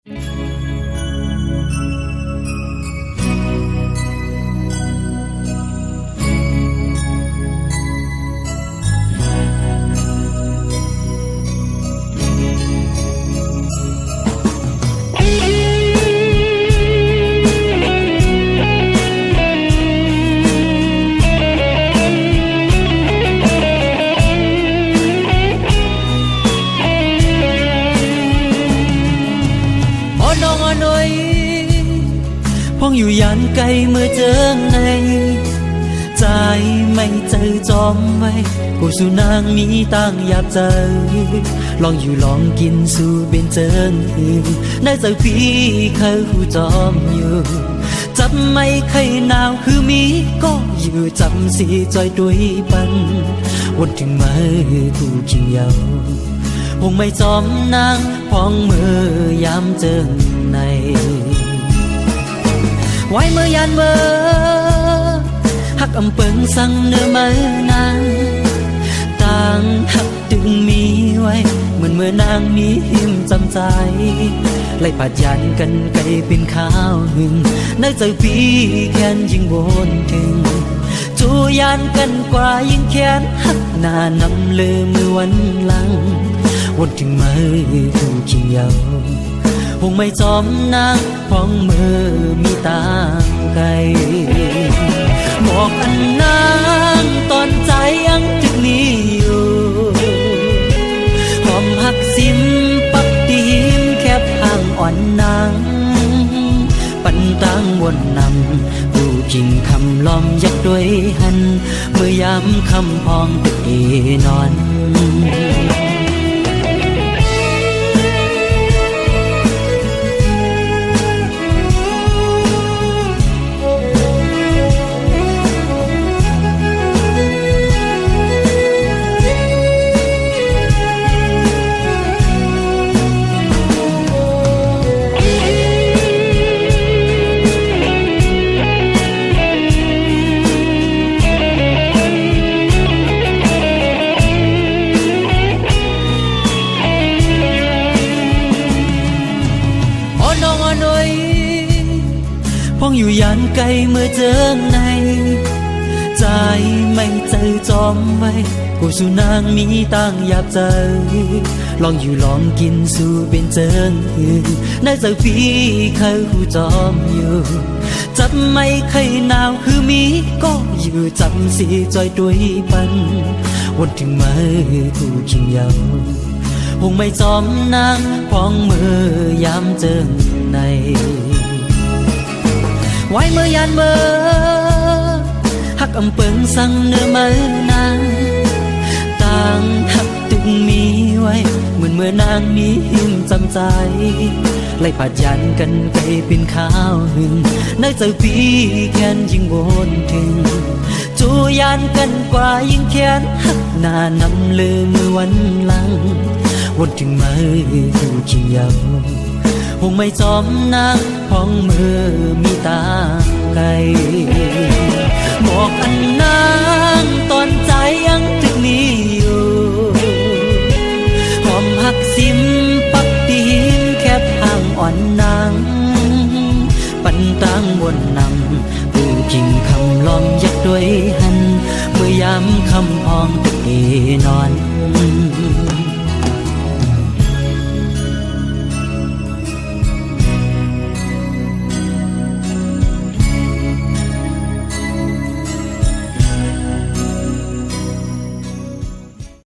phongอยู่ยานไกลเมื่อเจอในใจไม่เจอจอมไว้กูสู่นางมีตั้งหยาบใจลองอยู่ลองกินสู่เป็นเจิงอื่นได้เจอพี่เคยหูจอมอยู่จับไม่เคยหนาวคือมีก็อยู่จำสีจอยด้วยปันวนถึงมือกูเขียวคงไม่จอมนางพองมือยามเจิงในไว้เมื่อยานเมื่อหักอำเปิงสั่งเนื้อมือนางต่างหักดึงมีไว้เหมือนเมื่อนางมีหิมจำใจไล่ปัดยันกันไกลเป็นข้าวหึงในใจพี่แค้นยิ่งวนถึงจูยานกันกว่ายิ่งแค้นหักหน้านำลืมมือวันหลังวนถึงมือผู้เขียวคงไม่จอมนางพองมือมีตาไกลบอกอันนางตอนใจยังจึกนี้อยู่หอมหักซิมปักตีมแคบห่างอ่อนนางปันตังวนนำผู้กิ่งคำล้อมยักด้วยหันเมื่อยามคำพองตึกเอนอนพ้องอยู่ยานไกลเมื่อเจอในใจไม่เจอจอมไว้กูสู่นางมีตั้งหยาบใจลองอยู่ลองกินสู่เป็นเจิงอื่นได้เจอพี่เคยหูจอมอยู่จับไม่เคยหนาวคือมีก็อยู่จำสีจอยด้วยปันวนถึงมือผู้เขียวคงไม่จอมนางพองมือยามเจิงในไว้เมื่อยานเมื่อหักอำเปิงสั่งเนื้อมือนางต่างหักตึงมีไว้เหมือนเมื่อนางมีหิมจำใจไล่ปัดยันกันไกลเป็นข้าวหึงในใจพี่แค้นยิ่งวนถึงจูยานกันกว่ายิ่งแค้นหักหน้านำลืมมือวันหลังวนถึงมือผู้เขียวคงไม่จอมนางพองมือมีตาไกลบอกอันนางตอนใจยังจึกนี้อยู่หอมหักซิมปักตีนแคบห่างอ่อนนางปันตังวนนำผู้กิ่งคำล้อมยักด้วยหันเมื่อยามคำพองตึกเอนอน